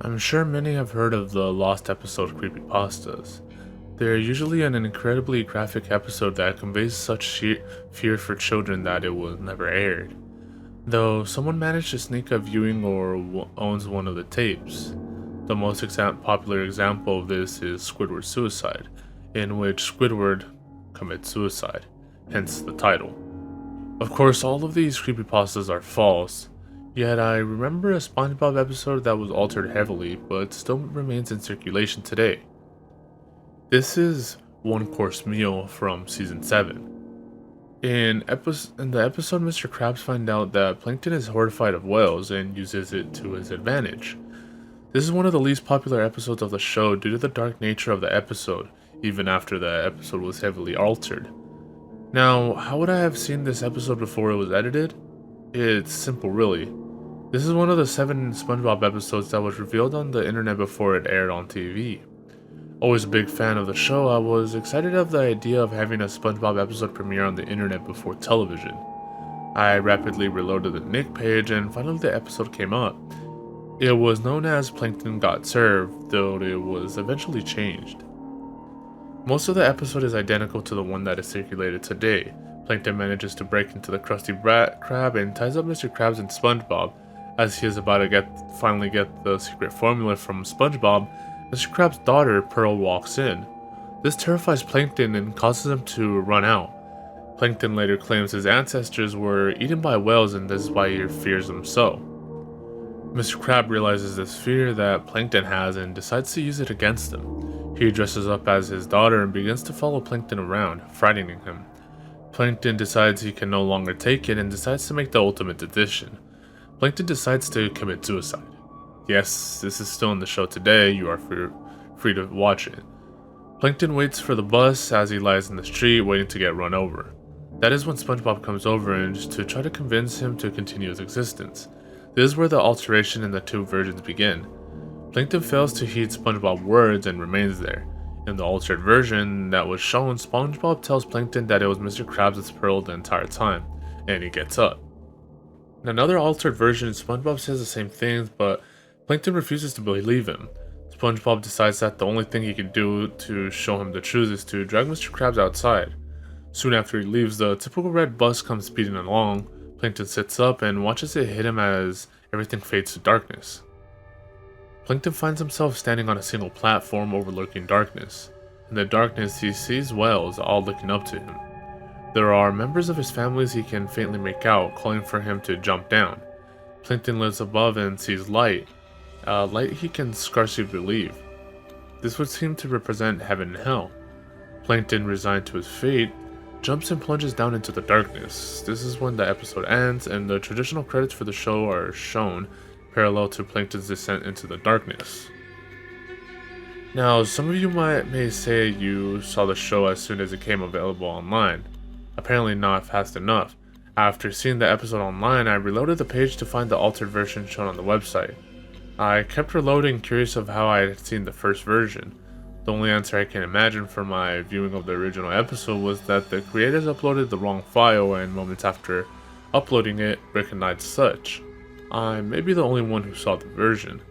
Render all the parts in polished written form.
I'm sure many have heard of the lost episode creepypastas. They're usually an incredibly graphic episode that conveys such sheer fear for children that it was never aired. Though someone managed to sneak a viewing or owns one of the tapes. The most popular example of this is Squidward's suicide, in which Squidward commits suicide, hence the title. Of course, all of these creepypastas are false, yet I remember a SpongeBob episode that was altered heavily, but still remains in circulation today. This is One Course Meal from Season 7. In the episode, Mr. Krabs finds out that Plankton is horrified of whales and uses it to his advantage. This is one of the least popular episodes of the show due to the dark nature of the episode, even after the episode was heavily altered. Now, how would I have seen this episode before it was edited? It's simple really. This is one of the 7 SpongeBob episodes that was revealed on the internet before it aired on TV. Always a big fan of the show, I was excited of the idea of having a SpongeBob episode premiere on the internet before television. I rapidly reloaded the Nick page and finally the episode came up. It was known as Plankton Got Served, though it was eventually changed. Most of the episode is identical to the one that is circulated today. Plankton manages to break into the Krusty Krab and ties up Mr. Krabs and SpongeBob. As he is about to finally get the secret formula from SpongeBob, Mr. Krabs' daughter, Pearl, walks in. This terrifies Plankton and causes him to run out. Plankton later claims his ancestors were eaten by whales and this is why he fears them so. Mr. Krab realizes this fear that Plankton has and decides to use it against him. He dresses up as his daughter and begins to follow Plankton around, frightening him. Plankton decides he can no longer take it and decides to make the ultimate decision. Plankton decides to commit suicide. Yes, this is still in the show today, you are free to watch it. Plankton waits for the bus as he lies in the street waiting to get run over. That is when SpongeBob comes over and to try to convince him to continue his existence. This is where the alteration in the 2 versions begin. Plankton fails to heed SpongeBob's words and remains there. In the altered version that was shown, SpongeBob tells Plankton that it was Mr. Krabs' Pearl the entire time, and he gets up. In another altered version, SpongeBob says the same things, but Plankton refuses to believe him. SpongeBob decides that the only thing he can do to show him the truth is to drag Mr. Krabs outside. Soon after he leaves, the typical red bus comes speeding along. Plankton sits up and watches it hit him as everything fades to darkness. Plankton finds himself standing on a single platform overlooking darkness. In the darkness, he sees whales all looking up to him. There are members of his family he can faintly make out, calling for him to jump down. Plankton lives above and sees light. Light he can scarcely believe. This would seem to represent heaven and hell. Plankton, resigned to his fate, jumps and plunges down into the darkness. This is when the episode ends and the traditional credits for the show are shown, parallel to Plankton's descent into the darkness. Now, some of you may say you saw the show as soon as it came available online. Apparently not fast enough. After seeing the episode online, I reloaded the page to find the altered version shown on the website. I kept reloading, curious of how I had seen the first version. The only answer I can imagine for my viewing of the original episode was that the creators uploaded the wrong file and moments after uploading it recognized such. I may be the only one who saw the version.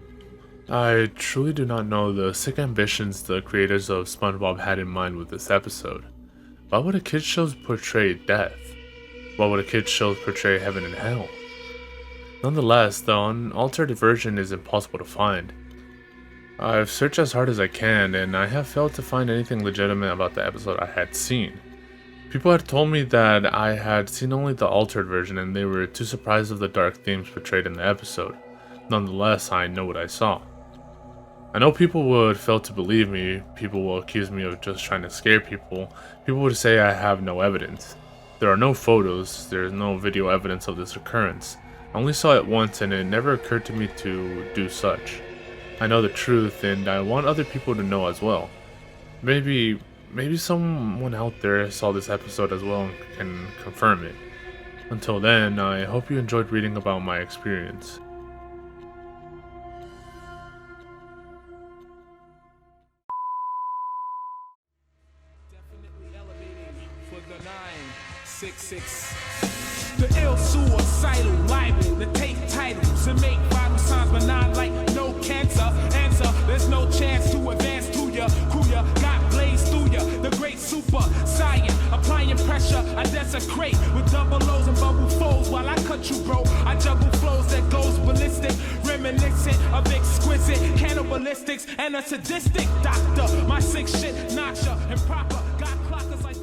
I truly do not know the sick ambitions the creators of SpongeBob had in mind with this episode. Why would a kids show portray death? Why would a kids show portray heaven and hell? Nonetheless, the unaltered version is impossible to find. I've searched as hard as I can, and I have failed to find anything legitimate about the episode I had seen. People had told me that I had seen only the altered version and they were too surprised of the dark themes portrayed in the episode. Nonetheless, I know what I saw. I know people would fail to believe me, people will accuse me of just trying to scare people, people would say I have no evidence. There are no photos, there is no video evidence of this occurrence. I only saw it once and it never occurred to me to do such. I know the truth and I want other people to know as well. Maybe someone out there saw this episode as well and can confirm it. Until then, I hope you enjoyed reading about my experience. Definitely elevating for the 966. The ill suicidal libel to take titles and make vital signs but not like no cancer. It's a crate with double O's and bubble folds while I cut you, bro. I juggle flows that goes ballistic, reminiscent of exquisite cannibalistics and a sadistic doctor. My sick shit knocks ya improper. Got clockers like